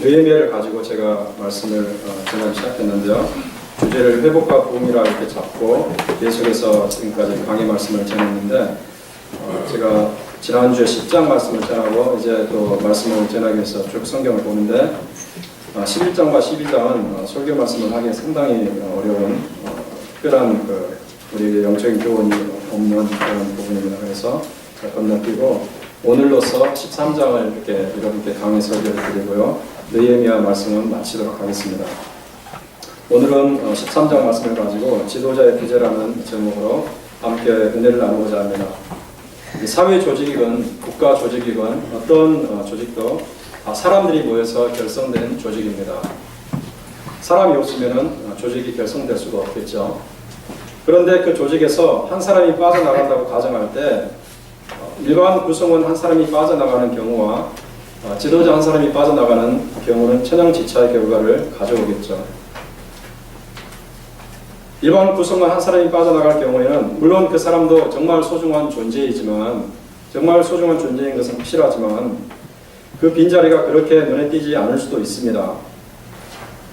느헤미야를 가지고 제가 말씀을 전하기 시작했는데요. 주제를 회복과 부흥이라 이렇게 잡고 계속해서 지금까지 강의 말씀을 전했는데 제가 지난주에 10장 말씀을 전하고 이제 또 말씀을 전하기 위해서 쭉 성경을 보는데 11장과 12장은 설교 말씀을 하기에 상당히 어려운 특별한 우리에게 영적인 교훈이 없는 그런 부분입니다. 그래서 건너뛰고 오늘로서 13장을 이렇게 여러분께 강의 설교를 드리고요. 느헤미야 말씀은 마치도록 하겠습니다. 오늘은 13장 말씀을 가지고 지도자의 부재라는 제목으로 함께 은혜를 나누고자 합니다. 사회 조직이건 국가 조직이건 어떤 조직도 사람들이 모여서 결성된 조직입니다. 사람이 없으면 조직이 결성될 수가 없겠죠. 그런데 그 조직에서 한 사람이 빠져나간다고 가정할 때 일반 구성원 한 사람이 빠져나가는 경우와 지도자 한 사람이 빠져나가는 경우는 천양지차의 결과를 가져오겠죠. 일반 구성원 한 사람이 빠져나갈 경우에는 물론 그 사람도 정말 소중한 존재이지만 정말 소중한 존재인 것은 확실하지만 그 빈자리가 그렇게 눈에 띄지 않을 수도 있습니다.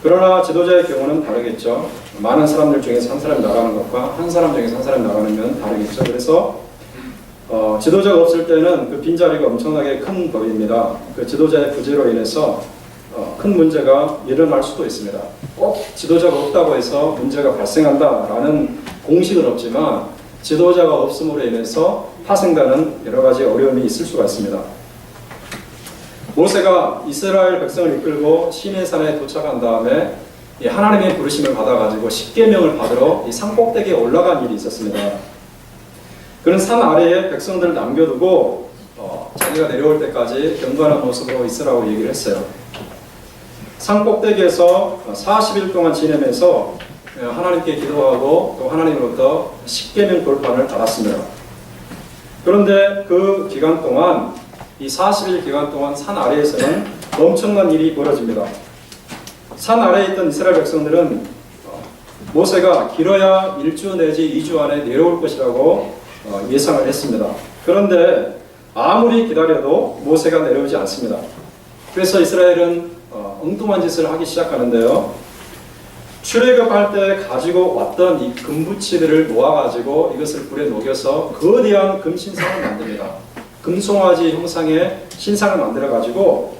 그러나 지도자의 경우는 다르겠죠. 많은 사람들 중에서 한 사람이 나가는 것과 한 사람 중에서 한 사람이 나가는 건 다르겠죠. 그래서 지도자가 없을 때는 그 빈자리가 엄청나게 큰 법입니다. 그 지도자의 부재로 인해서 큰 문제가 일어날 수도 있습니다. 꼭 지도자가 없다고 해서 문제가 발생한다라는 공식은 없지만 지도자가 없음으로 인해서 파생되는 여러 가지 어려움이 있을 수가 있습니다. 모세가 이스라엘 백성을 이끌고 시내산에 도착한 다음에 하나님의 부르심을 받아가지고 십계명을 받으러 이 산꼭대기에 올라간 일이 있었습니다. 그는 산 아래에 백성들을 남겨두고 자기가 내려올 때까지 경건한 모습으로 있으라고 얘기를 했어요. 산꼭대기에서 40일 동안 지내면서 하나님께 기도하고 또 하나님으로부터 십계명 돌판을 받았습니다. 그런데 그 기간 동안 이 40일 기간 동안 산 아래에서는 엄청난 일이 벌어집니다. 산 아래에 있던 이스라엘 백성들은 모세가 길어야 1주 내지 2주 안에 내려올 것이라고 예상을 했습니다. 그런데 아무리 기다려도 모세가 내려오지 않습니다. 그래서 이스라엘은 엉뚱한 짓을 하기 시작하는데요. 출애굽할 때 가지고 왔던 이 금부치들을 모아가지고 이것을 불에 녹여서 거대한 금신상을 만듭니다. 금송아지 형상의 신상을 만들어가지고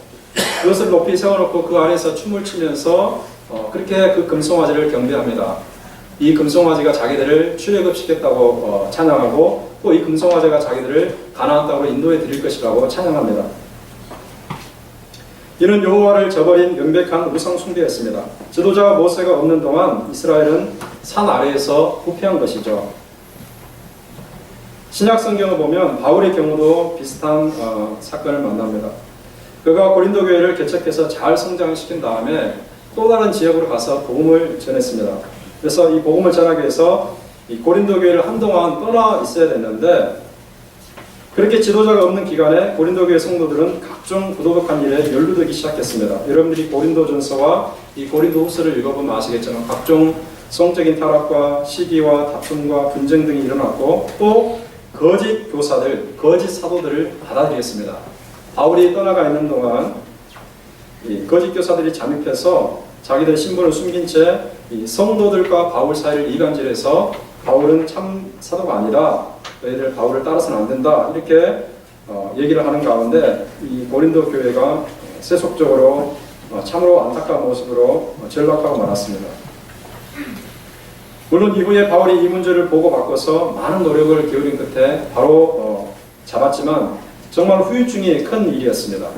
그것을 높이 세워놓고 그 안에서 춤을 추면서 그렇게 그 금송아지를 경배합니다. 이 금송아지가 자기들을 출애굽시켰다고 찬양하고 또 이 금송아지가 자기들을 가나안 땅으로 인도해 드릴 것이라고 찬양합니다. 이는 여호와를 저버린 명백한 우상 숭배였습니다. 지도자 모세가 없는 동안 이스라엘은 산 아래에서 후퇴한 것이죠. 신약 성경을 보면 바울의 경우도 비슷한 사건을 만납니다. 그가 고린도 교회를 개척해서 잘 성장시킨 다음에 또 다른 지역으로 가서 복음을 전했습니다. 그래서 이 복음을 전하기 위해서 이 고린도 교회를 한동안 떠나 있어야 됐는데 그렇게 지도자가 없는 기간에 고린도 교회 성도들은 각종 부도덕한 일에 연루되기 시작했습니다. 여러분들이 고린도전서와 이 고린도후서를 읽어보면 아시겠지만 각종 성적인 타락과 시기와 다툼과 분쟁 등이 일어났고 또 거짓 교사들, 거짓 사도들을 받아들였습니다. 바울이 떠나가 있는 동안 이 거짓 교사들이 잠입해서 자기들 신분을 숨긴 채 이 성도들과 바울 사이를 이간질해서 바울은 참 사도가 아니라 너희들 바울을 따라서는 안 된다 이렇게 얘기를 하는 가운데 이 고린도 교회가 세속적으로 참으로 안타까운 모습으로 전락하고 말았습니다. 물론 이후에 바울이 이 문제를 보고 바꿔서 많은 노력을 기울인 끝에 바로 잡았지만 정말 후유증이 큰 일이었습니다.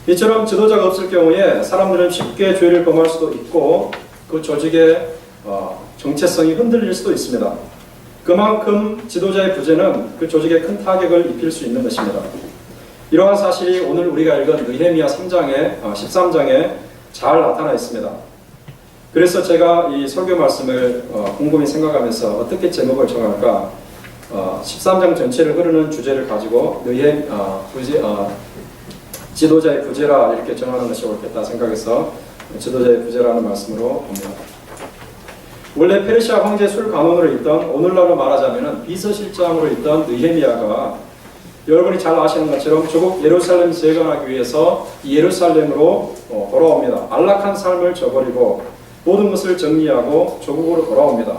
이처럼 지도자가 없을 경우에 사람들은 쉽게 죄를 범할 수도 있고 그 조직의 정체성이 흔들릴 수도 있습니다. 그만큼 지도자의 부재는 그 조직에 큰 타격을 입힐 수 있는 것입니다. 이러한 사실이 오늘 우리가 읽은 느헤미야 3장에 13장에 잘 나타나 있습니다. 그래서 제가 이 설교 말씀을 곰곰이 생각하면서 어떻게 제목을 정할까 13장 전체를 흐르는 주제를 가지고 지도자의 부재라 이렇게 정하는 것이 옳겠다 생각해서 지도자의 부재라는 말씀으로 봅니다. 원래 페르시아 황제 술가논으로 있던 오늘날로 말하자면 비서실장으로 있던 느헤미야가 여러분이 잘 아시는 것처럼 조국 예루살렘 재건하기 위해서 이 예루살렘으로 돌아옵니다. 안락한 삶을 저버리고 모든 것을 정리하고 조국으로 돌아옵니다.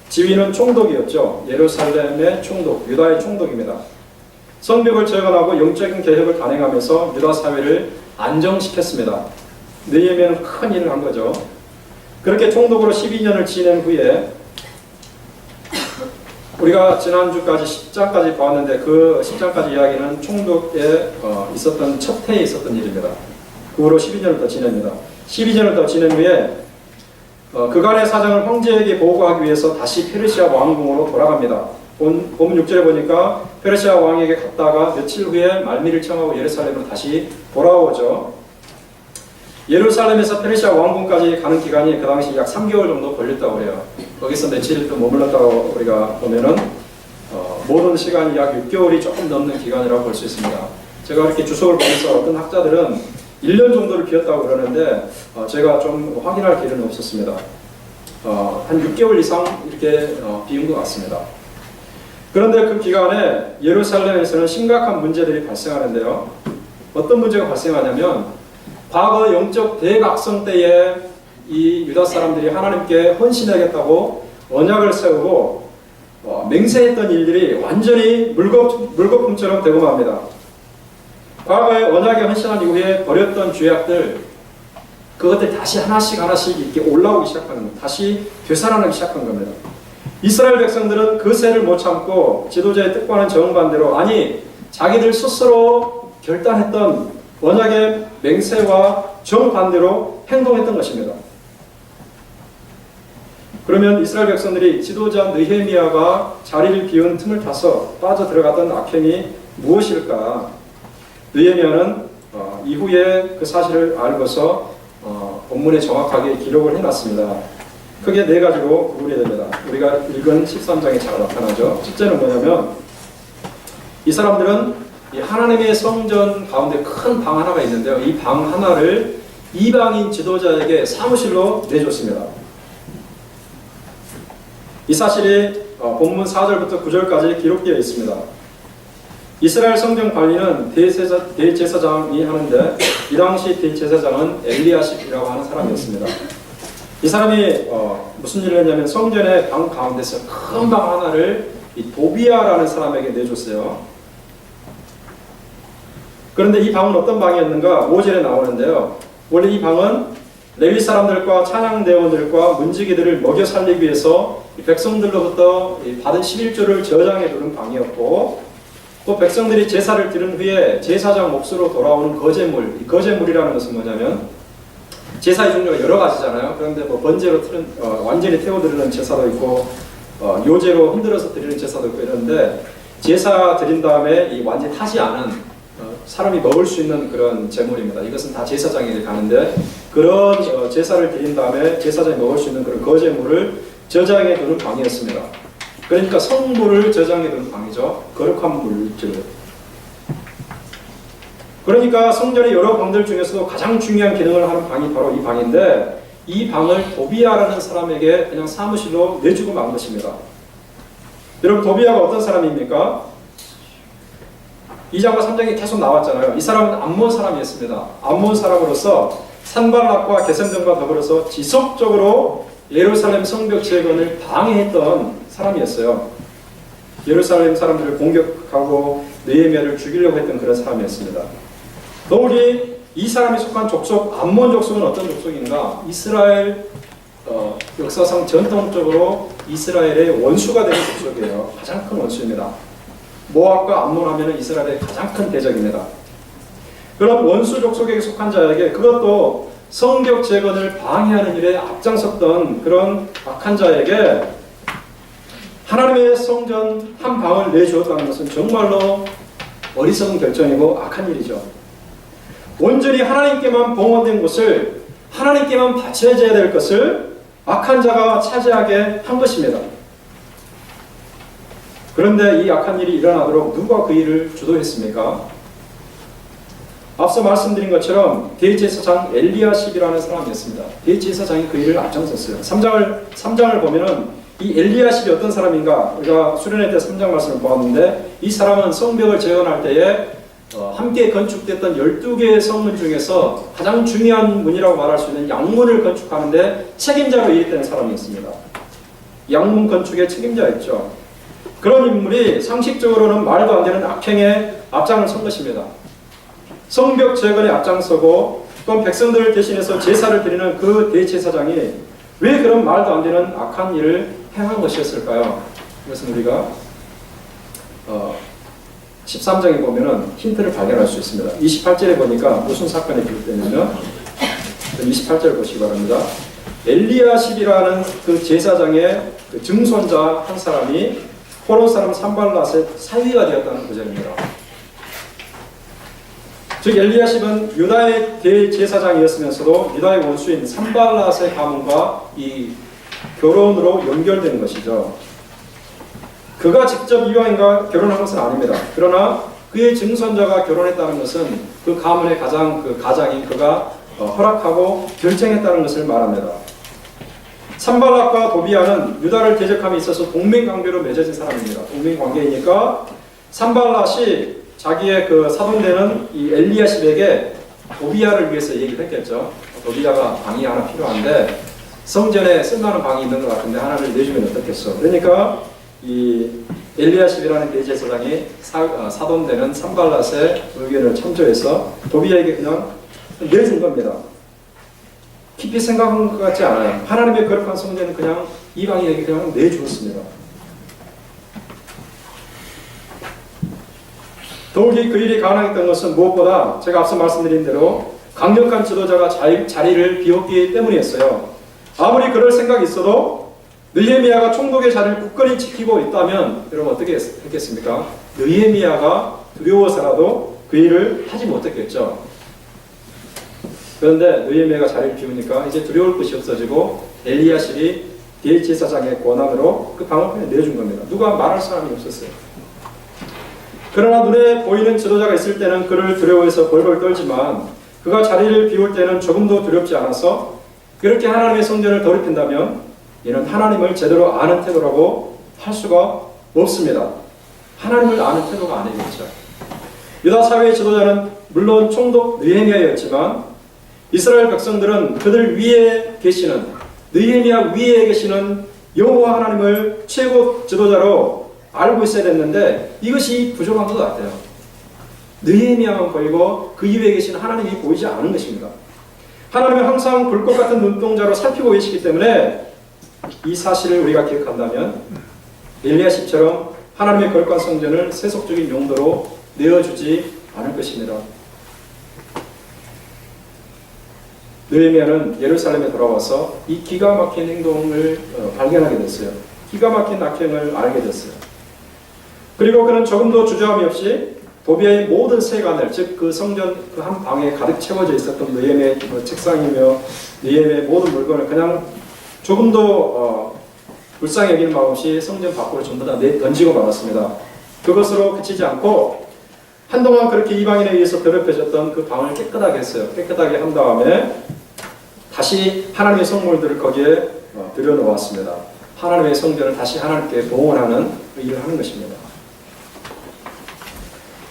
지위는 총독이었죠. 예루살렘의 총독, 유다의 총독입니다. 성벽을 재건하고 영적인 개혁을 단행하면서 유다 사회를 안정시켰습니다. 느헤미야는 큰 일을 한 거죠. 그렇게 총독으로 12년을 지낸 후에 우리가 지난주까지 10장까지 보았는데 그 10장까지 이야기는 총독에 있었던 첫 해에 있었던 일입니다. 그 후로 12년을 더 지냅니다. 12년을 더 지낸 후에 그간의 사정을 황제에게 보고하기 위해서 다시 페르시아 왕궁으로 돌아갑니다. 본문 6절에 보니까 페르시아 왕에게 갔다가 며칠 후에 말미를 청하고 예루살렘으로 다시 돌아오죠. 예루살렘에서 페르시아 왕궁까지 가는 기간이 그 당시 약 3개월 정도 걸렸다고 해요. 거기서 며칠 또 머물렀다고 우리가 보면은 모든 시간이 약 6개월이 조금 넘는 기간이라고 볼 수 있습니다. 제가 이렇게 주석을 보면서 어떤 학자들은 1년 정도를 비웠다고 그러는데 제가 좀 확인할 길은 없었습니다. 한 6개월 이상 이렇게 비운 것 같습니다. 그런데 그 기간에 예루살렘에서는 심각한 문제들이 발생하는데요. 어떤 문제가 발생하냐면 과거 영적 대각성 때에 이 유다 사람들이 하나님께 헌신하겠다고 언약을 세우고 맹세했던 일들이 완전히 물거품처럼 되고 맙니다. 과거에 언약에 헌신한 이후에 버렸던 죄악들, 그것들 다시 하나씩 이렇게 올라오기 시작하는 겁니다. 다시 되살아나기 시작한 겁니다. 이스라엘 백성들은 그 세를 못 참고 지도자의 뜻과는 정반대로, 아니 자기들 스스로 결단했던 언약의 맹세와 정반대로 행동했던 것입니다. 그러면 이스라엘 백성들이 지도자 느헤미야가 자리를 비운 틈을 타서 빠져들어갔던 악행이 무엇일까? 느헤미야는 이후에 그 사실을 알고서 본문에 정확하게 기록을 해놨습니다. 크게 4가지로 구분이 됩니다. 우리가 읽은 13장에 잘 나타나죠. 첫째는 뭐냐면 이 사람들은 이 하나님의 성전 가운데 큰 방 하나가 있는데요. 이 방 하나를 이방인 지도자에게 사무실로 내줬습니다. 이 사실이 본문 4절부터 9절까지 기록되어 있습니다. 이스라엘 성전 관리는 대제사장이 하는데 이 당시 대제사장은 엘리야십이라고 하는 사람이었습니다. 이 사람이 무슨 일을 했냐면 성전의 방 가운데서 큰 방 하나를 이 도비야라는 사람에게 내줬어요. 그런데 이 방은 어떤 방이었는가? 5절에 나오는데요. 원래 이 방은 레위 사람들과 찬양대원들과 문지기들을 먹여 살리기 위해서 백성들로부터 받은 11조를 저장해 두는 방이었고, 또 백성들이 제사를 드린 후에 제사장 몫으로 돌아오는 거제물, 이 거제물이라는 것은 뭐냐면 제사의 종류가 여러 가지잖아요. 그런데 뭐 번제로 완전히 태워드리는 제사도 있고 요제로 흔들어서 드리는 제사도 있고 이런데, 제사 드린 다음에 이 완전히 타지 않은 사람이 먹을 수 있는 그런 제물입니다. 이것은 다 제사장에게 가는데, 그런 제사를 드린 다음에 제사장이 먹을 수 있는 그런 거제물을 저장해 두는 방이었습니다. 그러니까 성물을 저장해 두는 방이죠. 거룩한 물질. 그러니까 성전의 여러 방들 중에서도 가장 중요한 기능을 하는 방이 바로 이 방인데, 이 방을 도비야라는 사람에게 그냥 사무실로 내주고 만 것입니다. 여러분, 도비야가 어떤 사람입니까? 2장과 3장이 계속 나왔잖아요. 이 사람은 암몬 사람이었습니다. 암몬 사람으로서 산발락과 게셈등과 더불어서 지속적으로 예루살렘 성벽 재건을 방해했던 사람이었어요. 예루살렘 사람들을 공격하고 느헤미야를 죽이려고 했던 그런 사람이었습니다. 더욱이 이 사람이 속한 족속, 암몬 족속은 어떤 족속인가? 이스라엘 역사상 전통적으로 이스라엘의 원수가 되는 족속이에요. 가장 큰 원수입니다. 모압과 암몬 하면 이스라엘의 가장 큰 대적입니다. 그런 원수 족속에게 속한 자에게, 그것도 성벽 재건을 방해하는 일에 앞장섰던 그런 악한 자에게 하나님의 성전 한 방을 내주었다는 것은 정말로 어리석은 결정이고 악한 일이죠. 온전히 하나님께만 봉헌된 곳을, 하나님께만 바쳐져야 될 것을 악한 자가 차지하게 한 것입니다. 그런데 이 악한 일이 일어나도록 누가 그 일을 주도했습니까? 앞서 말씀드린 것처럼 대제사장 엘리야십이라는 사람이었습니다. 대제사장이 그 일을 앞장섰어요. 3장을 보면은 이 엘리야십이 어떤 사람인가? 우리가 수련회 때 3장 말씀을 보았는데 이 사람은 성벽을 재건할 때에 함께 건축됐던 12개의 성문 중에서 가장 중요한 문이라고 말할 수 있는 양문을 건축하는데 책임자로 일했던 사람이었습니다. 양문 건축의 책임자였죠. 그런 인물이 상식적으로는 말도 안 되는 악행에 앞장을 선 것입니다. 성벽 재건에 앞장서고 또한 백성들을 대신해서 제사를 드리는 그 대제사장이 왜 그런 말도 안 되는 악한 일을 행한 것이었을까요? 이것은 우리가 13장에 보면은 힌트를 발견할 수 있습니다. 28절에 보니까 무슨 사건이 기록되냐면 28절 보시기 바랍니다. 엘리야십이라는 그 제사장의 그 증손자 한 사람이 포로 사람 산발랏의 사위가 되었다는 구절입니다. 즉 엘리야십은 유다의 대제사장이었으면서도 유다의 원수인 산발랏의 가문과 이 결혼으로 연결되는 것이죠. 그가 직접 이방인과 결혼한 것은 아닙니다. 그러나 그의 증손자가 결혼했다는 것은 그 가문의 가장인 그가 허락하고 결정했다는 것을 말합니다. 산발랏과 도비아는 유다를 대적함에 있어서 동맹관계로 맺어진 사람입니다. 동맹관계이니까 산발랏이 자기의 그 사돈되는 이 엘리야십에게 도비아를 위해서 얘기를 했겠죠. 도비아가 방이 하나 필요한데 성전에 쓸만한 방이 있는 것 같은데 하나를 내주면 어떻겠어. 그러니까 이 엘리야십이라는 대제사장이 사돈되는 산발랏의 의견을 참조해서 도비아에게 그냥 내준 겁니다. 깊이 생각한 것 같지 않아요. 하나님의 거룩한 성전은 그냥 이방인에게 그냥 내주었습니다. 더욱이 그 일이 가능했던 것은 무엇보다 제가 앞서 말씀드린 대로 강력한 지도자가 자리를 비웠기 때문이었어요. 아무리 그럴 생각이 있어도 느헤미야가 총독의 자리를 굳건히 지키고 있다면 여러분 어떻게 했겠습니까? 느헤미야가 두려워서라도 그 일을 하지 못했겠죠. 그런데 느헤미야가 자리를 비우니까 이제 두려울 것이 없어지고 엘리야십이 대제사장의 권한으로 그 방을 그냥 내준 겁니다. 누가 말할 사람이 없었어요. 그러나 눈에 보이는 지도자가 있을 때는 그를 두려워해서 벌벌 떨지만 그가 자리를 비울 때는 조금도 두렵지 않아서 그렇게 하나님의 성전을 더럽힌다면 이는 하나님을 제대로 아는 태도라고 할 수가 없습니다. 하나님을 아는 태도가 아니겠죠. 유다 사회의 지도자는 물론 총독 느헤미야였지만 이스라엘 백성들은 그들 위에 계시는 느헤미야 위에 계시는 여호와 하나님을 최고 지도자로 알고 있어야 됐는데 이것이 부족한 것 같아요. 느헤미야만 보이고 그 이후에 계신 하나님이 보이지 않은 것입니다. 하나님은 항상 불꽃 같은 눈동자로 살피고 계시기 때문에 이 사실을 우리가 기억한다면 엘리야십처럼 하나님의 거룩한 성전을 세속적인 용도로 내어주지 않을 것입니다. 느헤미야는 예루살렘에 돌아와서 이 기가 막힌 행동을 발견하게 됐어요. 기가 막힌 악행을 알게 됐어요. 그리고 그는 조금도 주저함이 없이 도비아의 모든 세간을, 즉 그 성전 그 한 방에 가득 채워져 있었던 느헤미야의 책상이며 느헤미야의 모든 물건을 그냥 조금도 불쌍히 여기는 마음 없이 성전 밖으로 전부 다 던지고 말았습니다. 그것으로 그치지 않고 한동안 그렇게 이방인에 의해서 더럽혀졌던 그 방을 깨끗하게 했어요. 깨끗하게 한 다음에 다시 하나님의 성물들을 거기에 들여놓았습니다. 하나님의 성전을 다시 하나님께 봉헌하는 일을 하는 것입니다.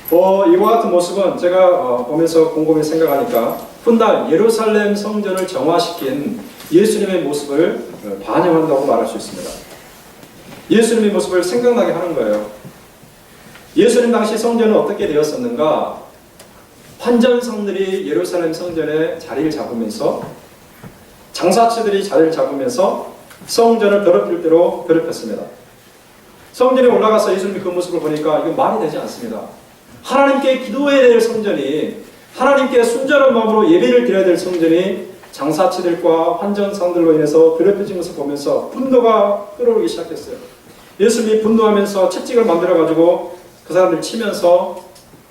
이와 같은 모습은 제가 보면서 곰곰이 생각하니까 훗날 예루살렘 성전을 정화시킨 예수님의 모습을 반영한다고 말할 수 있습니다. 예수님의 모습을 생각나게 하는 거예요. 예수님 당시 성전은 어떻게 되었었는가? 환전성들이 예루살렘 성전에 자리를 잡으면서 장사치들이 자리를 잡으면서 성전을 더럽힐 대로 더럽혔습니다. 성전에 올라가서 예수님이 그 모습을 보니까 이거 말이 되지 않습니다. 하나님께 기도해야 될 성전이, 하나님께 순전한 마음으로 예배를 드려야 될 성전이 장사치들과 환전상들로 인해서 더럽혀진 것을 보면서 분노가 끓어오르기 시작했어요. 예수님이 분노하면서 채찍을 만들어가지고 그 사람들 치면서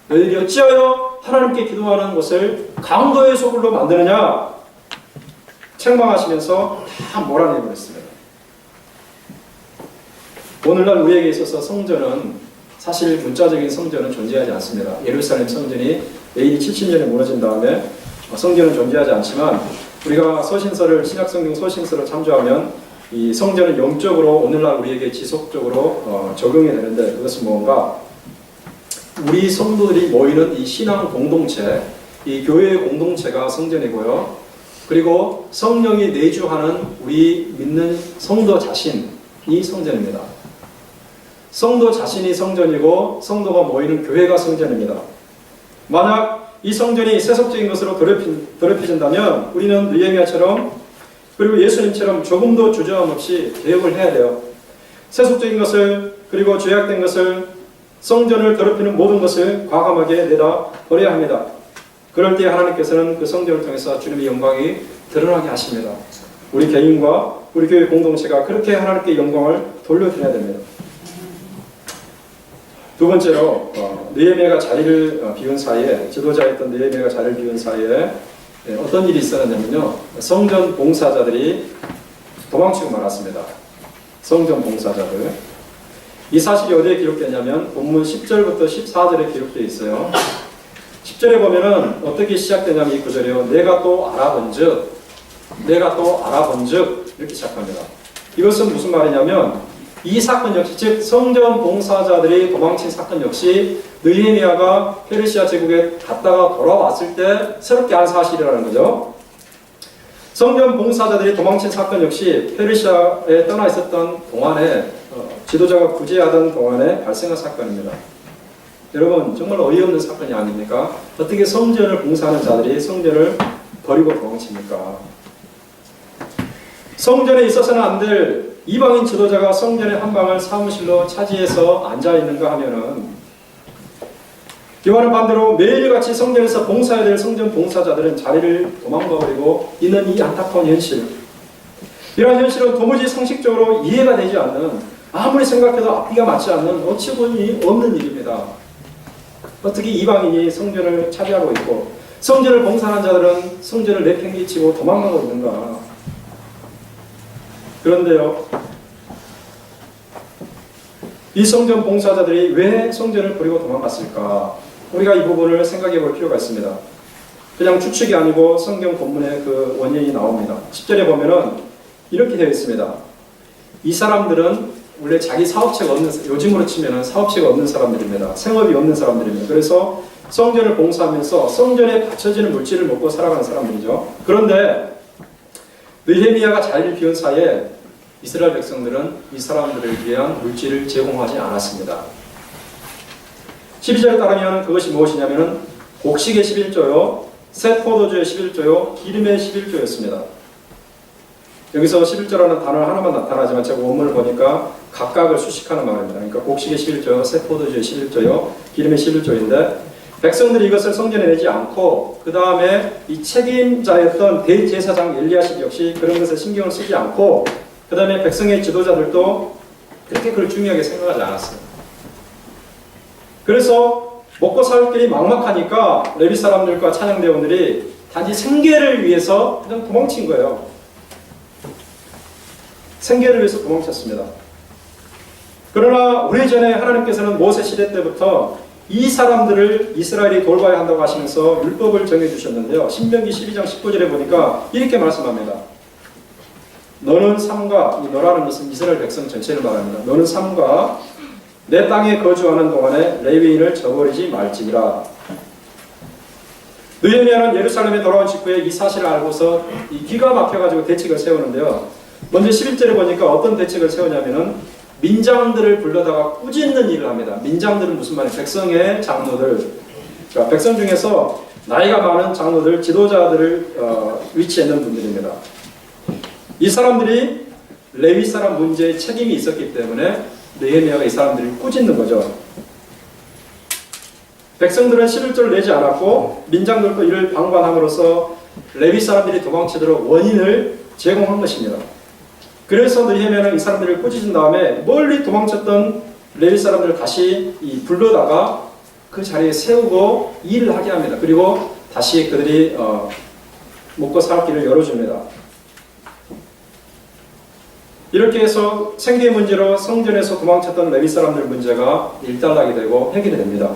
너희들이 어찌하여 하나님께 기도하는 것을 강도의 소굴로 만드느냐 책망하시면서 다 몰아내버렸습니다. 오늘날 우리에게 있어서 성전은 사실 문자적인 성전은 존재하지 않습니다. 예루살렘 성전이 AD 70년에 무너진 다음에 성전은 존재하지 않지만 우리가 서신서를 신약성경 서신서를 참조하면 이 성전은 영적으로 오늘날 우리에게 지속적으로 적용이 되는데, 그것은 뭔가 우리 성도들이 모이는 이 신앙 공동체, 이 교회의 공동체가 성전이고요. 그리고 성령이 내주하는 우리 믿는 성도 자신이 성전입니다. 성도 자신이 성전이고 성도가 모이는 교회가 성전입니다. 만약 이 성전이 세속적인 것으로 더럽혀진다면 우리는 느헤미야처럼 그리고 예수님처럼 조금도 주저함 없이 개혁을 해야 돼요. 세속적인 것을 그리고 죄악된 것을 성전을 더럽히는 모든 것을 과감하게 내다 버려야 합니다. 그럴 때 하나님께서는 그 성전을 통해서 주님의 영광이 드러나게 하십니다. 우리 개인과 우리 교회 공동체가 그렇게 하나님께 영광을 돌려드려야 됩니다. 두 번째로 느헤미야가 자리를 비운 사이에, 지도자였던 느헤미야가 자리를 비운 사이에 어떤 일이 있었냐면요, 성전 봉사자들이 도망치고 말았습니다. 성전 봉사자들. 이 사실이 어디에 기록되냐면 본문 10절부터 14절에 기록되어 있어요. 10절에 보면은 어떻게 시작되냐면 이 구절이요, 내가 또 알아본즉 이렇게 시작합니다. 이것은 무슨 말이냐면 이 사건 역시, 즉 성전 봉사자들이 도망친 사건 역시 느헤미야가 페르시아 제국에 갔다가 돌아왔을 때 새롭게 한 사실이라는 거죠. 성전 봉사자들이 도망친 사건 역시 페르시아에 떠나 있었던 동안에 지도자가 구제하던 동안에 발생한 사건입니다. 여러분, 정말 어이없는 사건이 아닙니까? 어떻게 성전을 봉사하는 자들이 성전을 버리고 도망칩니까? 성전에 있어서는 안 될 이방인 지도자가 성전의 한 방을 사무실로 차지해서 앉아있는가 하면은, 이와는 반대로 매일같이 성전에서 봉사해야 될 성전 봉사자들은 자리를 도망가버리고 있는 이 안타까운 현실, 이러한 현실은 도무지 상식적으로 이해가 되지 않는, 아무리 생각해도 앞뒤가 맞지 않는 어처구니 없는 일입니다. 어떻게 이방인이 성전을 차지하고 있고 성전을 봉사하는 자들은 성전을 내팽개치고 도망가고 있는가? 그런데요, 이 성전 봉사자들이 왜 성전을 버리고 도망갔을까? 우리가 이 부분을 생각해 볼 필요가 있습니다. 그냥 추측이 아니고 성경 본문에 그 원인이 나옵니다. 10절에 보면은 이렇게 되어 있습니다. 이 사람들은 원래 자기 사업체가 없는, 요즘으로 치면은 사업체가 없는 사람들입니다. 생업이 없는 사람들입니다. 그래서 성전을 봉사하면서 성전에 바쳐지는 물질을 먹고 살아가는 사람들이죠. 그런데 느헤미야가 자리를 비운 사이에 이스라엘 백성들은 이 사람들을 위한 물질을 제공하지 않았습니다. 12절에 따르면 그것이 무엇이냐면 곡식의 11조요, 새 포도주의 11조요, 기름의 11조였습니다. 여기서 11조라는 단어 하나만 나타나지만 제가 원문을 보니까 각각을 수식하는 말입니다. 그러니까 곡식의 11조요, 새 포도주의 11조요, 기름의 11조인데 백성들이 이것을 성전에 내지 않고 그 다음에 이 책임자였던 대제사장 엘리야십 역시 그런 것에 신경을 쓰지 않고 그 다음에 백성의 지도자들도 그렇게 그걸 중요하게 생각하지 않았어요. 그래서 먹고 살 길이 막막하니까 레위 사람들과 찬양대원들이 단지 생계를 위해서 그냥 도망친 거예요. 생계를 위해서 도망쳤습니다. 그러나 오래전에 하나님께서는 모세 시대 때부터 이 사람들을 이스라엘이 돌봐야 한다고 하시면서 율법을 정해주셨는데요. 신명기 12장 19절에 보니까 이렇게 말씀합니다. 너는 삼가, 이 너라는 것은 이스라엘 백성 전체를 말합니다. 너는 삼가 내 땅에 거주하는 동안에 레위인을 저버리지 말지니라. 느헤미야는 예루살렘에 돌아온 직후에 이 사실을 알고서 이 기가 막혀가지고 대책을 세우는데요. 먼저 11절에 보니까 어떤 대책을 세우냐면은 민장들을 불러다가 꾸짖는 일을 합니다. 민장들은 무슨 말이에요? 백성의 장로들. 그러니까 백성 중에서 나이가 많은 장로들, 지도자들을 위치에 있는 분들입니다. 이 사람들이 레위 사람 문제에 책임이 있었기 때문에 느헤미야가 이 사람들을 꾸짖는 거죠. 백성들은 11조를 내지 않았고 민장들도 이를 방관함으로써 레위 사람들이 도망치도록 원인을 제공한 것입니다. 그래서 느헤미야는 이 사람들을 꾸짖은 다음에 멀리 도망쳤던 레위 사람들을 다시 불러다가 그 자리에 세우고 일을 하게 합니다. 그리고 다시 그들이 먹고 살 길을 열어줍니다. 이렇게 해서 생계 문제로 성전에서 도망쳤던 레위 사람들 문제가 일단락이 되고 해결이 됩니다.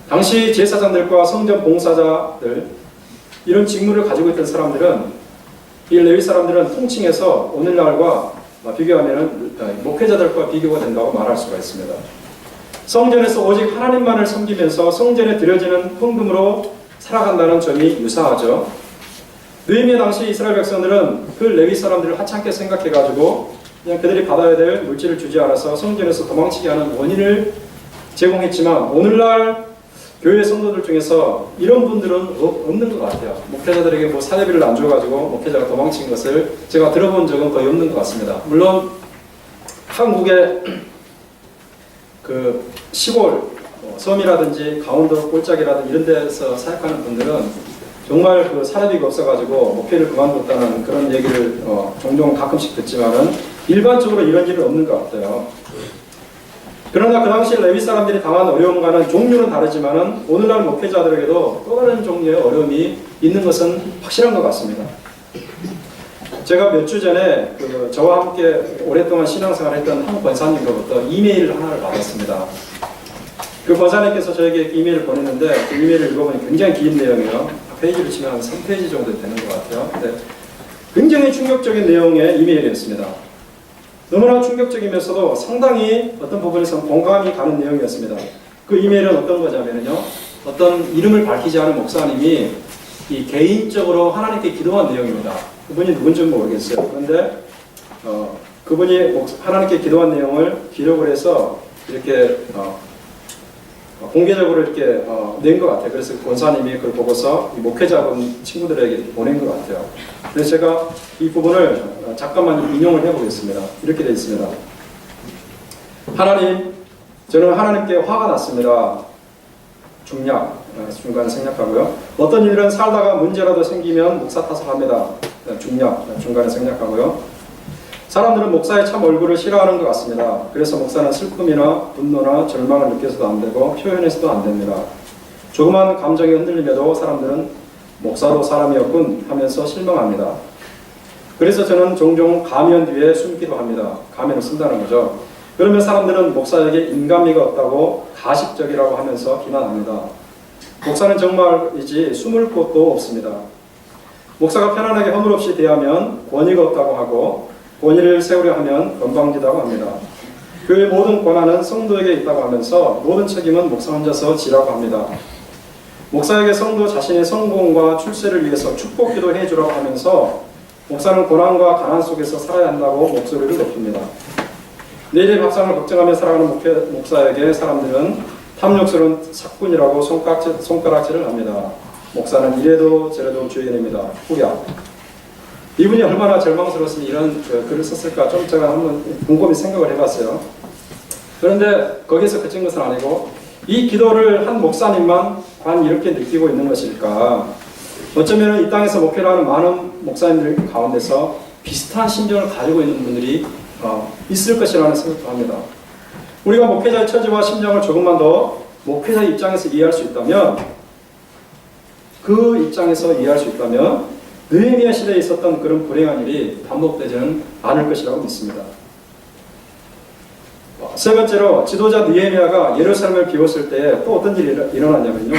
당시 제사장들과 성전 봉사자들, 이런 직무를 가지고 있던 사람들은 이 레위 사람들은 통칭해서 오늘날과 비교하면 목회자들과 비교가 된다고 말할 수가 있습니다. 성전에서 오직 하나님만을 섬기면서 성전에 드려지는 헌금으로 살아간다는 점이 유사하죠. 느헤미야 당시 이스라엘 백성들은 그 레위 사람들을 하찮게 생각해가지고 그냥 그들이 받아야 될 물질을 주지 않아서 성전에서 도망치게 하는 원인을 제공했지만 오늘날 교회 성도들 중에서 이런 분들은 없는 것 같아요. 목회자들에게 뭐 사례비를 안 줘가지고 목회자가 도망친 것을 제가 들어본 적은 거의 없는 것 같습니다. 물론 한국의 그 시골 섬이라든지 강원도 꼴짝이라든지 이런 데서 사역하는 분들은 정말 그 사례비가 없어가지고 목회를 그만뒀다는 그런 얘기를 종종 가끔씩 듣지만은 일반적으로 이런 일은 없는 것 같아요. 그러나 그 당시 레위 사람들이 당한 어려움과는 종류는 다르지만은 오늘날 목회자들에게도 또 다른 종류의 어려움이 있는 것은 확실한 것 같습니다. 제가 몇 주 전에 저와 함께 오랫동안 신앙생활했던 한 권사님으로부터 이메일 하나를 받았습니다. 그 권사님께서 저에게 이메일을 보냈는데 그 이메일을 읽어보니 굉장히 긴 내용이에요. 페이지를 치면 한 3페이지 정도 되는 것 같아요. 근데 굉장히 충격적인 내용의 이메일이었습니다. 너무나 충격적이면서도 상당히 어떤 부분에서 공감이 가는 내용이었습니다. 그 이메일은 어떤 거냐면요. 어떤 이름을 밝히지 않은 목사님이 이 개인적으로 하나님께 기도한 내용입니다. 그분이 누군지 모르겠어요. 그런데 그분이 하나님께 기도한 내용을 기록을 해서 이렇게 공개적으로 이렇게 낸 것 같아요. 그래서 권사님이 그걸 보고서 목회자분 친구들에게 보낸 것 같아요. 그래서 제가 이 부분을 잠깐만 인용을 해보겠습니다. 이렇게 되어 있습니다. 하나님, 저는 하나님께 화가 났습니다. 중간에 생략하고요. 어떤 일은 살다가 문제라도 생기면 목사 탓을합니다. 중간에 생략하고요. 사람들은 목사의 참 얼굴을 싫어하는 것 같습니다. 그래서 목사는 슬픔이나 분노나 절망을 느껴서도 안 되고 표현해서도 안 됩니다. 조그만 감정이 흔들림에도 사람들은 목사도 사람이었군 하면서 실망합니다. 그래서 저는 종종 가면 뒤에 숨기도 합니다. 가면을 쓴다는 거죠. 그러면 사람들은 목사에게 인간미가 없다고 가식적이라고 하면서 비난합니다. 목사는 정말이지 숨을 곳도 없습니다. 목사가 편안하게 허물 없이 대하면 권위가 없다고 하고 권위를 세우려 하면 건방지다고 합니다. 교회의 모든 권한은 성도에게 있다고 하면서 모든 책임은 목사 혼자서 지라고 합니다. 목사에게 성도 자신의 성공과 출세를 위해서 축복기도 해주라고 하면서 목사는 고난과 가난 속에서 살아야 한다고 목소리를 높입니다. 내일의 밥상을 걱정하며 살아가는 목사에게 사람들은 탐욕스러운 사꾼이라고 손가락질을 합니다. 목사는 이래도 저래도 주의냅니다. 후랴. 이분이 얼마나 절망스러웠으면 이런 글을 썼을까 좀 제가 한번 곰곰이 생각을 해봤어요. 그런데 거기서 그친 것은 아니고 이 기도를 한 목사님만 과연 이렇게 느끼고 있는 것일까? 어쩌면 이 땅에서 목회를 하는 많은 목사님들 가운데서 비슷한 심정을 가지고 있는 분들이 있을 것이라는 생각도 합니다. 우리가 목회자의 처지와 심정을 조금만 더 목회자 입장에서 이해할 수 있다면 그 입장에서 이해할 수 있다면 느헤미야 시대에 있었던 그런 불행한 일이 반복되지는 않을 것이라고 믿습니다. 세 번째로 지도자 느헤미야가 예루살렘을 비웠을 때 또 어떤 일이 일어났냐면요.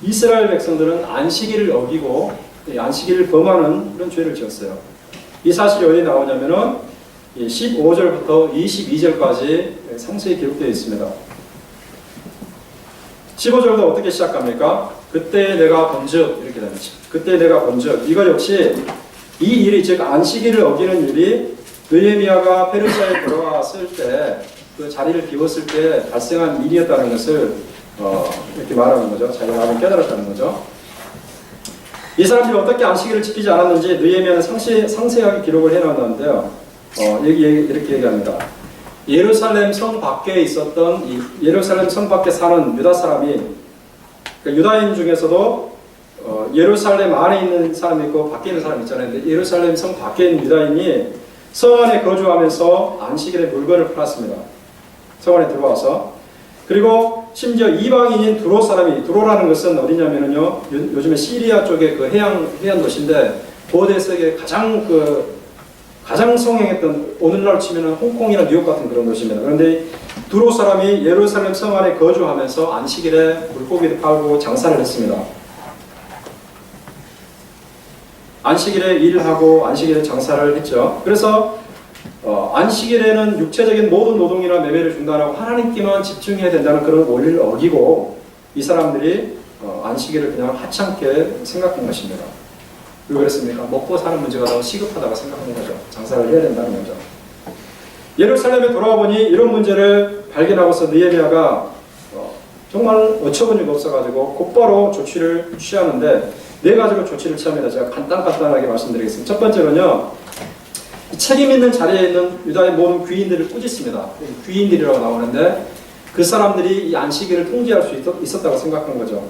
이스라엘 백성들은 안식일을 어기고 안식일을 범하는 그런 죄를 지었어요. 이 사실이 어디 나오냐면은 15절부터 22절까지 상세히 기록되어 있습니다. 15절도 어떻게 시작합니까? 그때 내가 본즉 이렇게 됩니다. 그때 내가 본즉 이거 역시 이 일이 즉 안식일을 어기는 일이 느헤미야가 페르시아에 들어왔을 때 그 자리를 비웠을 때 발생한 일이었다는 것을 이렇게 말하는 거죠. 자기가 알고 깨달았다는 거죠. 이 사람들이 어떻게 안식일을 지키지 않았는지 느헤미야는 상세하게 기록을 해놨는데요. 이렇게 얘기합니다. 예루살렘 성 밖에 있었던 예루살렘 성 밖에 사는 유다 사람이 유다인 중에서도 예루살렘 안에 있는 사람이 있고 밖에 있는 사람이 있잖아요. 근데 예루살렘 성 밖에 있는 유다인이 성 안에 거주하면서 안식일에 물건을 팔았습니다. 성 안에 들어와서. 그리고 심지어 이방인인 두로 사람이, 두로라는 것은 어디냐면요, 요즘에 시리아 쪽에 그 해안 도시인데 고대 세계 가장 성행했던, 오늘날 치면은 홍콩이나 뉴욕 같은 그런 도시입니다. 그런데 두로 사람이 예루살렘 성 안에 거주하면서 안식일에 물고기도 팔고 장사를 했습니다. 안식일에 일하고 안식일에 장사를 했죠. 그래서 안식일에는 육체적인 모든 노동이나 매매를 중단하고 하나님께만 집중해야 된다는 그런 원리를 어기고 이 사람들이 안식일을 그냥 하찮게 생각한 것입니다. 왜 그랬습니까? 먹고 사는 문제가 너무 시급하다고 생각한 거죠. 장사를 해야 된다는 거죠. 예루살렘에 돌아와 보니 이런 문제를 발견하고서 느헤미야가 정말 어처구니가 없어가지고 곧바로 조치를 취하는데 네 가지로 조치를 취합니다. 제가 간단하게 말씀드리겠습니다. 첫 번째로는요, 책임 있는 자리에 있는 유다의 모든 귀인들을 꾸짖습니다. 귀인들이라고 나오는데 그 사람들이 이 안식일을 통제할 수 있었다고 생각한 거죠.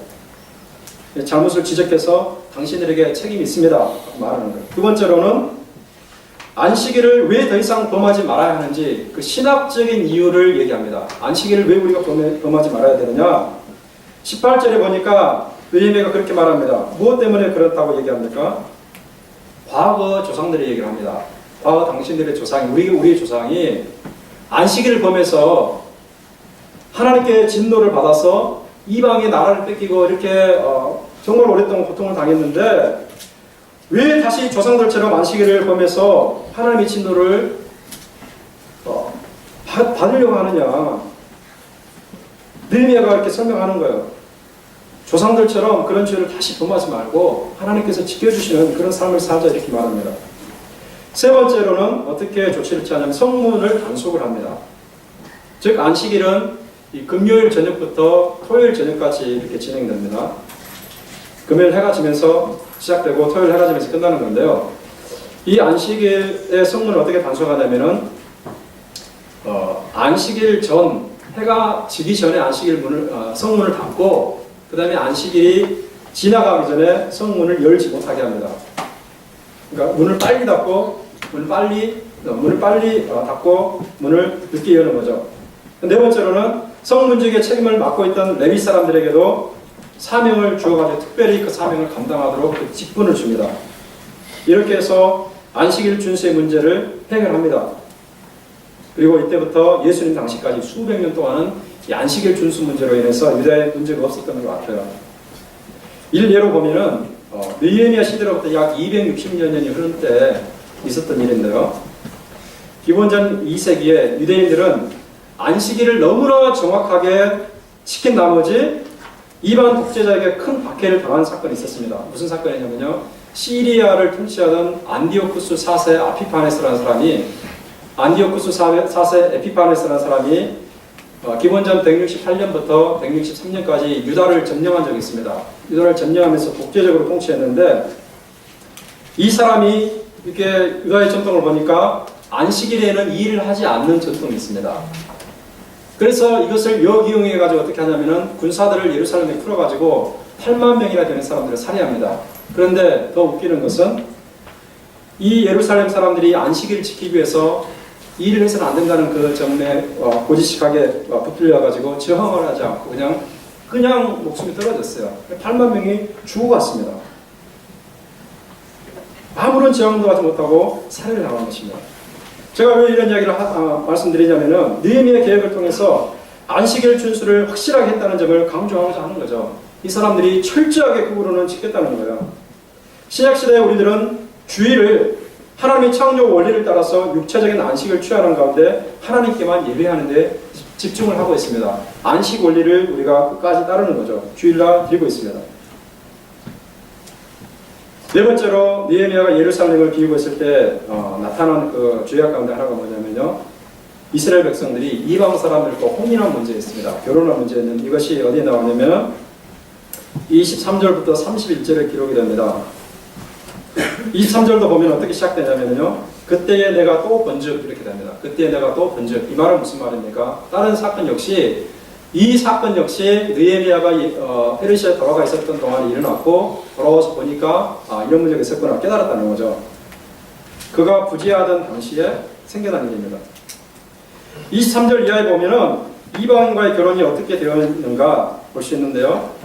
잘못을 지적해서 당신들에게 책임이 있습니다 말하는 거예요. 두 번째로는 안식일을 왜 더 이상 범하지 말아야 하는지 그 신학적인 이유를 얘기합니다. 안식일을 왜 우리가 범하지 말아야 되느냐? 18절에 보니까 느헤미야가 그렇게 말합니다. 무엇 때문에 그렇다고 얘기합니까? 과거 조상들의 얘기를 합니다. 과거 당신들의 조상이, 우리의 조상이 안식일을 범해서 하나님께 진노를 받아서 이방의 나라를 뺏기고 이렇게 정말 오랫동안 고통을 당했는데 왜 다시 조상들처럼 안식일을 범해서 하나님의 진노를 받으려고 하느냐? 느헤미야가 이렇게 설명하는 거예요. 조상들처럼 그런 죄를 다시 범하지 말고 하나님께서 지켜주시는 그런 삶을 살자 이렇게 말합니다. 세 번째로는 어떻게 조치를 취하냐면 성문을 단속을 합니다. 즉 안식일은 이 금요일 저녁부터 토요일 저녁까지 이렇게 진행됩니다. 금요일 해가 지면서 시작되고 토요일 해가 지면서 끝나는 건데요. 이 안식일의 성문을 어떻게 단속하냐면은 안식일 전 해가 지기 전에 안식일 성문을 닫고 그 다음에 안식일이 지나가기 전에 성문을 열지 못하게 합니다. 그러니까 문을 빨리 닫고 문을 빨리 닫고 문을 늦게 여는 거죠. 네 번째로는 성문직의 책임을 맡고 있던 레위 사람들에게도 사명을 주어가지고 특별히 그 사명을 감당하도록 그 직분을 줍니다. 이렇게 해서 안식일 준수의 문제를 해결합니다. 그리고 이때부터 예수님 당시까지 수백 년 동안은 이 안식일 준수 문제로 인해서 유다에 문제가 없었던 것 같아요. 이를 예로 보면은 느헤미야 시대로부터 약 260여 년이 흐른 때 있었던 일인데요. 기원전 2세기에 유대인들은 안식일을 너무나 정확하게 지킨 나머지 이방 독재자에게 큰 박해를 당한 사건이 있었습니다. 무슨 사건이냐면요. 시리아를 통치하던 안디오쿠스 4세 아피파네스라는 사람이 안디오쿠스 4세 에피파네스라는 사람이 기원전 168년부터 163년까지 유다를 점령한 적이 있습니다. 유다를 점령하면서 독재적으로 통치했는데 이 사람이 이렇게 유다의 전통을 보니까 안식일에는 일을 하지 않는 전통이 있습니다. 그래서 이것을 역이용해가지고 어떻게 하냐면은 군사들을 예루살렘에 풀어가지고 8만 명이나 되는 사람들을 살해합니다. 그런데 더 웃기는 것은 이 예루살렘 사람들이 안식일을 지키기 위해서 일을 해서는 안 된다는 그 점에 고지식하게 붙들려가지고 저항을 하지 않고 그냥 목숨이 떨어졌어요. 8만 명이 죽어갔습니다. 아무런 저항도 하지 못하고 살해를 당한 것입니다. 제가 왜 이런 이야기를 말씀드리냐면은 느헤미야 계획을 통해서 안식일 준수를 확실하게 했다는 점을 강조하고자 하는 거죠. 이 사람들이 철저하게 그으로는 지켰다는 거예요. 신약시대에 우리들은 주일을 하나님의 창조 원리를 따라서 육체적인 안식을 취하는 가운데 하나님께만 예배하는 데 집중을 하고 있습니다. 안식 원리를 우리가 끝까지 따르는 거죠. 주일날 드리고 있습니다. 네 번째로 느헤미야가 예루살렘을 비우고 있을 때 나타난 그 죄악 가운데 하나가 뭐냐면요. 이스라엘 백성들이 이방 사람들과 혼인한 문제였습니다. 결혼한 문제였는데 이것이 어디에 나오냐면 23절부터 31절에 기록이 됩니다. 23절도 보면 어떻게 시작되냐면요. 그때에 내가 또 번즉 이렇게 됩니다. 그때에 내가 또 번즉. 이 말은 무슨 말입니까? 다른 사건 역시 이 사건 역시 느헤미야가 페르시아에 돌아가 있었던 동안에 일어났고 돌아와서 보니까 이런 문제가 있었구나 깨달았다는 거죠. 그가 부지하던 당시에 생겨난 일입니다. 23절 이하에 보면은 이방인과의 결혼이 어떻게 되었는가 볼 수 있는데요.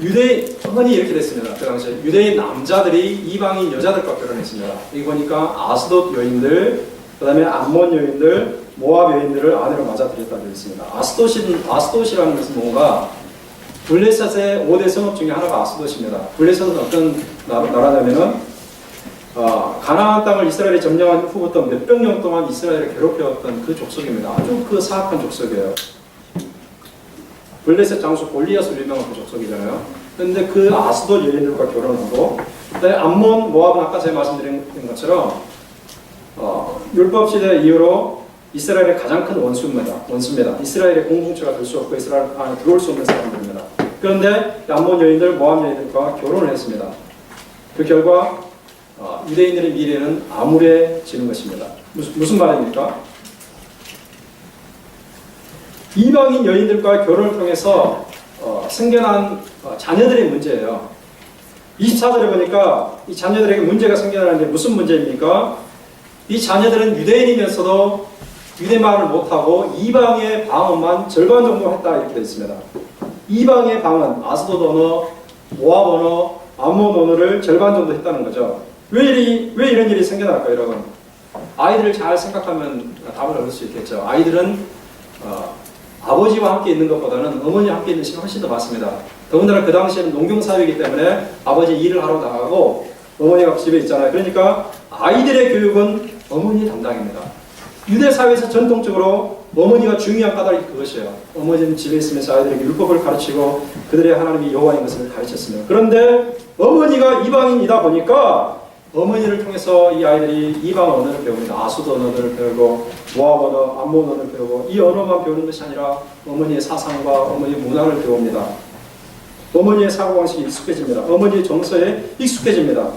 유대인 흔히 이렇게 됐습니다. 그 당시에 유대인 남자들이 이방인 여자들과 결혼했습니다. 여기 보니까 아스돗 여인들, 그 다음에 암몬 여인들, 모압 여인들을 아내로 맞아들였다고 되어 있습니다. 아스돗이라는 것은 뭔가 블레셋의 5대 성읍 중에 하나가 아스돗입니다. 블레셋은 어떤 나라냐면은 가나안 땅을 이스라엘이 점령한 후부터 몇백 년 동안 이스라엘을 괴롭혀왔던 그 족속입니다. 아주 그 사악한 족속이에요. 블레셋 장수 골리앗으로 유명한 그 족속이잖아요. 그런데 그 아스돗 여인들과 결혼하고, 그다음에 암몬, 모압은 아까 제가 말씀드린 것처럼 율법 시대 이후로 이스라엘의 가장 큰 원수입니다. 이스라엘의 공동체가 될 수 없고 이스라엘 안에 들어올 수 없는 사람들입니다. 그런데 암몬 여인들, 모압 여인들과 결혼을 했습니다. 그 결과 유대인들의 미래는 암울해지는 것입니다. 무슨 말입니까? 이방인 여인들과 결혼을 통해서 생겨난 자녀들의 문제예요. 24절에 보니까 이 자녀들에게 문제가 생겨나는데 무슨 문제입니까? 이 자녀들은 유대인이면서도 유대 말을 못하고 이방의 방언만 절반 정도 했다 이렇게 되어 있습니다. 이방의 방언, 아스돗 언어, 모압 언어, 암몬 언어를 절반 정도 했다는 거죠. 왜 이런 일이 생겨날까요, 여러분? 아이들을 잘 생각하면 답을 얻을 수 있겠죠. 아이들은 아버지와 함께 있는 것보다는 어머니와 함께 있는 시간이 훨씬 더 많습니다. 더군다나 그 당시에는 농경사회이기 때문에 아버지 일을 하러 나가고 어머니가 집에 있잖아요. 그러니까 아이들의 교육은 어머니 담당입니다. 유대 사회에서 전통적으로 어머니가 중요한 까닭이 그것이에요. 어머니는 집에 있으면서 아이들에게 율법을 가르치고 그들의 하나님이 여호와인 것을 가르쳤습니다. 그런데 어머니가 이방인이다 보니까 어머니를 통해서 이 아이들이 이방 언어를 배웁니다. 아수드 언어를 배우고 모압 언어, 암몬 언어를 배우고 이 언어만 배우는 것이 아니라 어머니의 사상과 어머니의 문화를 배웁니다. 어머니의 사고방식이 익숙해집니다. 어머니의 정서에 익숙해집니다.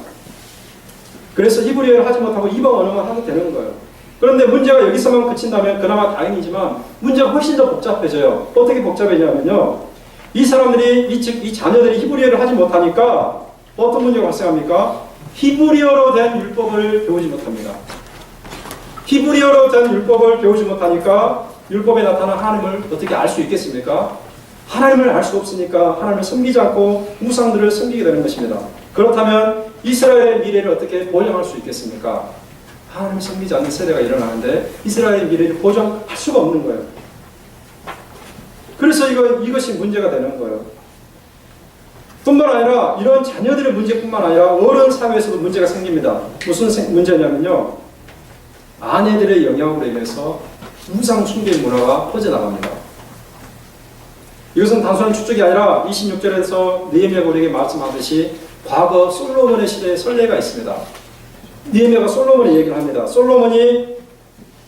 그래서 히브리어를 하지 못하고 이방 언어만 하게 되는 거예요. 그런데 문제가 여기서만 그친다면 그나마 다행이지만 문제가 훨씬 더 복잡해져요. 어떻게 복잡해지냐면요. 이 사람들이, 이 자녀들이 히브리어를 하지 못하니까 어떤 문제가 발생합니까? 히브리어로 된 율법을 배우지 못합니다. 히브리어로 된 율법을 배우지 못하니까 율법에 나타난 하나님을 어떻게 알 수 있겠습니까? 하나님을 알 수 없으니까 하나님을 섬기지 않고 우상들을 섬기게 되는 것입니다. 그렇다면 이스라엘의 미래를 어떻게 보장할 수 있겠습니까? 하나님을 섬기지 않는 세대가 일어나는데 이스라엘의 미래를 보장할 수가 없는 거예요. 그래서 이것이 문제가 되는 거예요. 뿐만 아니라 이런 자녀들의 문제뿐만 아니라 어른 사회에서도 문제가 생깁니다. 무슨 문제냐면요. 아내들의 영향으로 인해서 우상 숭배 문화가 퍼져나갑니다. 이것은 단순한 추측이 아니라 26절에서 느헤미야가 우리에게 말씀하듯이 과거 솔로몬의 시대에 선례가 있습니다. 느헤미야가 솔로몬의 얘기를 합니다. 솔로몬이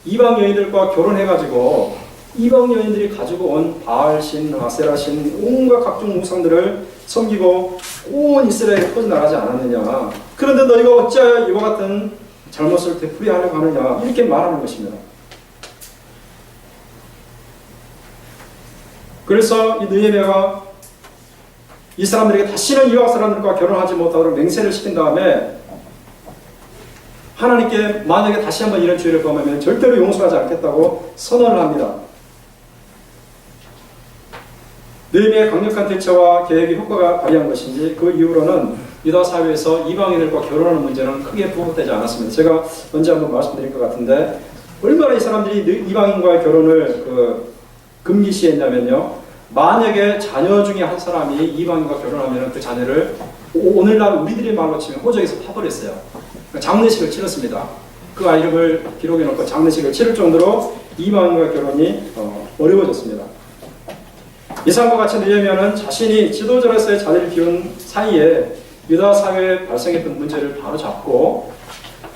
이방 여인들과 결혼해가지고 이방 여인들이 가지고 온 바알신, 아세라신, 온갖 각종 우상들을 섬기고 온 이스라엘에 퍼져나가지 않았느냐. 그런데 너희가 어찌하여 이와 같은 잘못을 되풀이하려고 하느냐. 이렇게 말하는 것입니다. 그래서 이 느헤미야가 이 사람들에게 다시는 이방 사람들과 결혼하지 못하도록 맹세를 시킨 다음에 하나님께 만약에 다시 한번 이런 죄를 범하면 절대로 용서하지 않겠다고 선언을 합니다. 느헤미야의 강력한 대처와 계획이 효과가 발휘한 것인지 그 이후로는 유다 사회에서 이방인들과 결혼하는 문제는 크게 부각되지 않았습니다. 제가 언제 한번 말씀드린 것 같은데 얼마나 이 사람들이 이방인과의 결혼을 금기시했냐면요. 만약에 자녀 중에 한 사람이 이방인과 결혼하면 그 자녀를 오늘날 우리들의 말로 치면 호적에서 파버렸어요. 장례식을 치렀습니다. 그 아이 이름을 기록해 놓고 장례식을 치를 정도로 이방인과 결혼이 어려워졌습니다. 이상과 같이 느헤미야는 자신이 지도자로서의 자리를 비운 사이에 유다 사회에 발생했던 문제를 바로잡고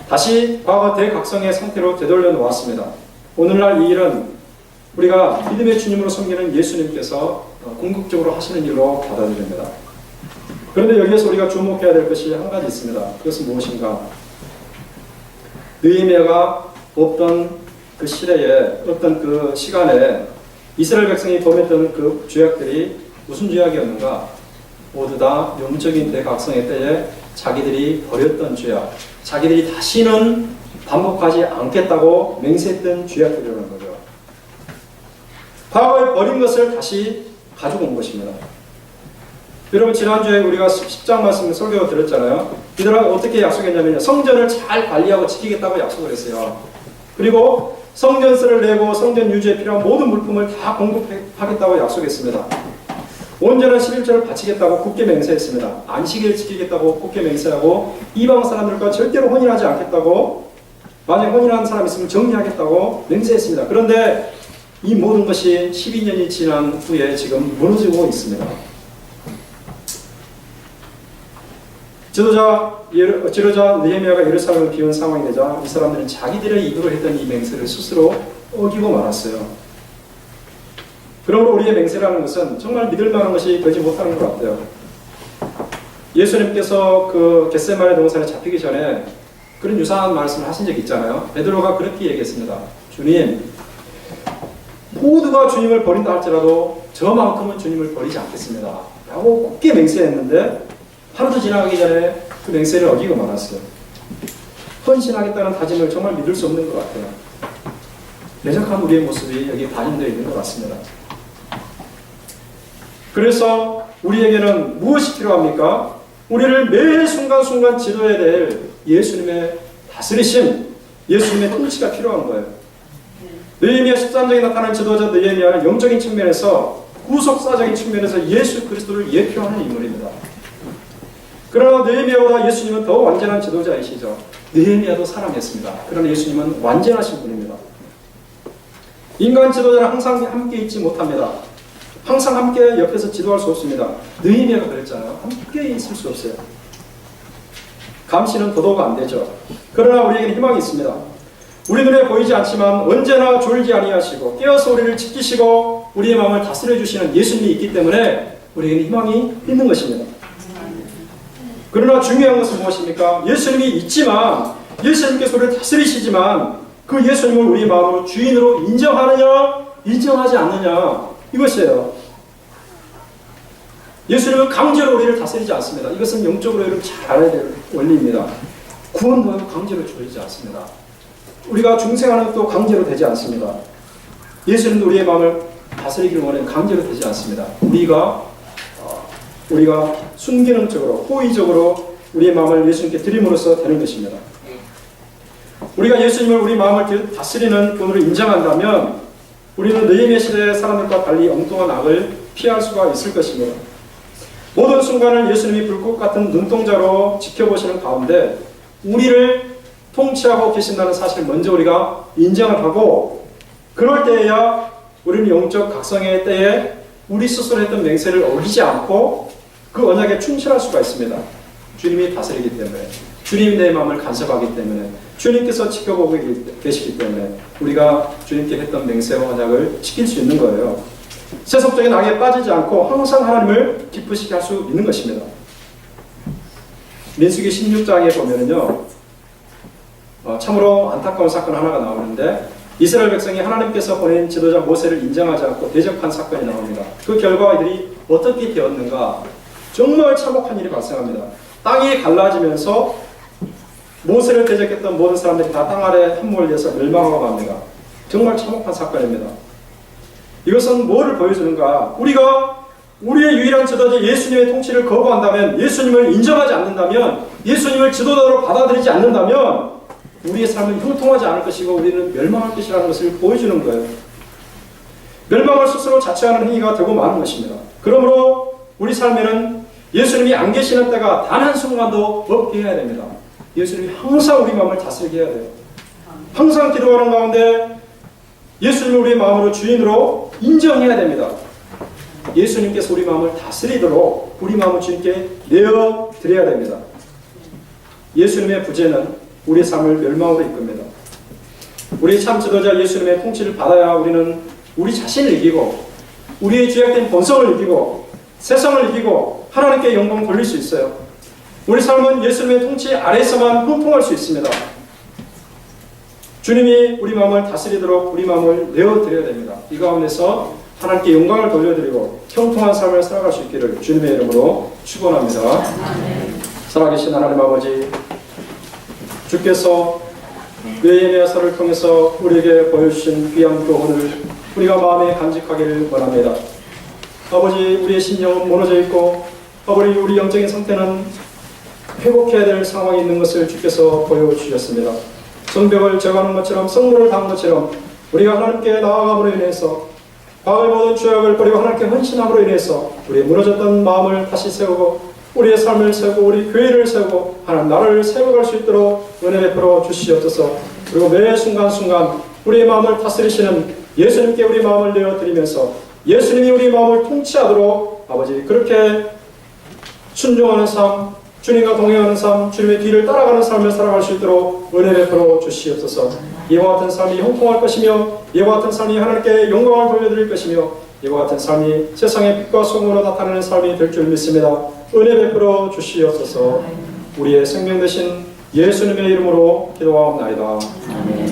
다시 과거 대각성의 상태로 되돌려 놓았습니다. 오늘날 이 일은 우리가 믿음의 주님으로 섬기는 예수님께서 궁극적으로 하시는 일로 받아들입니다. 그런데 여기에서 우리가 주목해야 될 것이 한 가지 있습니다. 그것은 무엇인가? 느헤미야가 없던 그 시대에 어떤 그 시간에 이스라엘 백성이 범했던 그 죄악들이 무슨 죄악이었는가? 모두 다 영적인 대각성의 때에 자기들이 버렸던 죄악, 자기들이 다시는 반복하지 않겠다고 맹세했던 죄악들이라는 거죠. 과거에 버린 것을 다시 가지고 온 것입니다. 여러분 지난주에 우리가 10장 말씀 설교 드렸잖아요. 이들은 어떻게 약속했냐면요. 성전을 잘 관리하고 지키겠다고 약속을 했어요. 그리고 성전세를 내고 성전 유지에 필요한 모든 물품을 다 공급하겠다고 약속했습니다. 온전한 11조를 바치겠다고 굳게 맹세했습니다. 안식일을 지키겠다고 굳게 맹세하고 이방 사람들과 절대로 혼인하지 않겠다고, 만약 혼인하는 사람이 있으면 정리하겠다고 맹세했습니다. 그런데 이 모든 것이 12년이 지난 후에 지금 무너지고 있습니다. 지도자 느헤미야가 예루살렘을 비운 상황이 되자 이 사람들은 자기들의 입으로 했던 이 맹세를 스스로 어기고 말았어요. 그러므로 우리의 맹세라는 것은 정말 믿을 만한 것이 되지 못하는 것 같아요. 예수님께서 그 겟세마네 동산에 잡히기 전에 그런 유사한 말씀을 하신 적이 있잖아요. 베드로가 그렇게 얘기했습니다. 주님, 모두가 주님을 버린다 할지라도 저만큼은 주님을 버리지 않겠습니다. 라고 굳게 맹세했는데 하루도 지나가기 전에 그 맹세를 어기고 말았어요. 헌신하겠다는 다짐을 정말 믿을 수 없는 것 같아요. 매적한 우리의 모습이 여기 반영되어 있는 것 같습니다. 그래서 우리에게는 무엇이 필요합니까? 우리를 매 순간순간 지도해야 될 예수님의 다스리심, 예수님의 통치가 필요한 거예요. 느헤미야 13장에 나타난 지도자 느헤미야는 영적인 측면에서, 구속사적인 측면에서 예수 그리스도를 예표하는 인물입니다. 그러나 느헤미야보다 예수님은 더 완전한 지도자이시죠. 느헤미야도 사람이었습니다. 그러나 예수님은 완전하신 분입니다. 인간 지도자는 항상 함께 있지 못합니다. 항상 함께 옆에서 지도할 수 없습니다. 느헤미야가 그랬잖아요. 함께 있을 수 없어요. 감시는 도도가 안 되죠. 그러나 우리에게는 희망이 있습니다. 우리 눈에 보이지 않지만 언제나 졸지 아니하시고 깨어서 우리를 지키시고 우리의 마음을 다스려 주시는 예수님이 있기 때문에 우리에게는 희망이 있는 것입니다. 그러나 중요한 것은 무엇입니까? 예수님이 있지만, 예수님께서 우리를 다스리시지만 그 예수님을 우리 마음으로 주인으로 인정하느냐, 인정하지 않느냐, 이것이에요. 예수님은 강제로 우리를 다스리지 않습니다. 이것은 영적으로 여러분 잘 알아야 될 원리입니다. 구원도 강제로 주어지지 않습니다. 우리가 중생하는 것도 강제로 되지 않습니다. 예수님도 우리의 마음을 다스리기를 원하는 강제로 되지 않습니다. 우리가 순기능적으로, 호의적으로 우리의 마음을 예수님께 드림으로써 되는 것입니다. 우리가 예수님을 우리 마음을 다스리는 분으로 인정한다면 우리는 느헤미야 시대의 사람들과 달리 엉뚱한 악을 피할 수가 있을 것입니다. 모든 순간을 예수님이 불꽃 같은 눈동자로 지켜보시는 가운데 우리를 통치하고 계신다는 사실을 먼저 우리가 인정을 하고, 그럴 때에야 우리는 영적 각성의 때에 우리 스스로 했던 맹세를 어기지 않고 그 언약에 충실할 수가 있습니다. 주님이 다스리기 때문에, 주님이 내 마음을 간섭하기 때문에, 주님께서 지켜보고 계시기 때문에 우리가 주님께 했던 맹세와 언약을 지킬 수 있는 거예요. 세속적인 악에 빠지지 않고 항상 하나님을 기쁘시게 할 수 있는 것입니다. 민수기 16장에 보면은요, 참으로 안타까운 사건 하나가 나오는데, 이스라엘 백성이 하나님께서 보낸 지도자 모세를 인정하지 않고 대적한 사건이 나옵니다. 그 결과 이들이 어떻게 되었는가? 정말 참혹한 일이 발생합니다. 땅이 갈라지면서 모세를 대적했던 모든 사람들이 다 땅 아래 함몰돼서 멸망하고 갑니다. 정말 참혹한 사건입니다. 이것은 뭐를 보여주는가? 우리가 우리의 유일한 지도자 예수님의 통치를 거부한다면, 예수님을 인정하지 않는다면, 예수님을 지도자로 받아들이지 않는다면 우리의 삶은 형통하지 않을 것이고 우리는 멸망할 것이라는 것을 보여주는 거예요. 멸망을 스스로 자처하는 행위가 되고 마는 것입니다. 그러므로 우리 삶에는 예수님이 안 계시는 때가 단 한순간도 없게 해야 됩니다. 예수님이 항상 우리 마음을 다스리게 해야 돼요. 항상 기도하는 가운데 예수님을 우리의 마음으로 주인으로 인정해야 됩니다. 예수님께서 우리 마음을 다스리도록 우리 마음을 주님께 내어드려야 됩니다. 예수님의 부재는 우리의 삶을 멸망으로 이끕니다. 우리의 참 지도자 예수님의 통치를 받아야 우리는 우리 자신을 이기고 우리의 죄악된 본성을 이기고 세상을 이기고 하나님께 영광 돌릴 수 있어요. 우리 삶은 예수님의 통치 아래에서만 형통할 수 있습니다. 주님이 우리 마음을 다스리도록 우리 마음을 내어드려야 됩니다. 이 가운데서 하나님께 영광을 돌려드리고 형통한 삶을 살아갈 수 있기를 주님의 이름으로 축원합니다. 살아계신 하나님 아버지, 주께서 느헤미야서를 통해서 우리에게 보여주신 귀한 교훈을 우리가 마음에 간직하기를 원합니다. 아버지, 우리의 신령은 무너져 있고 아버지, 우리 영적인 상태는 회복해야 될 상황이 있는 것을 주께서 보여주셨습니다. 성벽을 제거하는 것처럼, 성물을 닦는 것처럼 우리가 하나님께 나아감으로 인해서 과거의 모든 죄악을 버리고 하나님께 헌신함으로 인해서 우리의 무너졌던 마음을 다시 세우고 우리의 삶을 세우고 우리 교회를 세우고 하나님 나라를 세워갈 수 있도록 은혜 베풀어 주시옵소서. 그리고 매 순간순간 우리의 마음을 다스리시는 예수님께 우리 마음을 내어드리면서 예수님이 우리 마음을 통치하도록 아버지 그렇게 순종하는 삶, 주님과 동행하는 삶, 주님의 뒤를 따라가는 삶을 살아갈 수 있도록 은혜 베풀어 주시옵소서. 이와 같은 삶이 형통할 것이며 이와 같은 삶이 하나님께 영광을 돌려드릴 것이며 이와 같은 삶이 세상의 빛과 소금으로 나타나는 삶이 될 줄 믿습니다. 은혜 베풀어 주시옵소서. 우리의 생명 되신 예수님의 이름으로 기도하옵나이다. 아멘.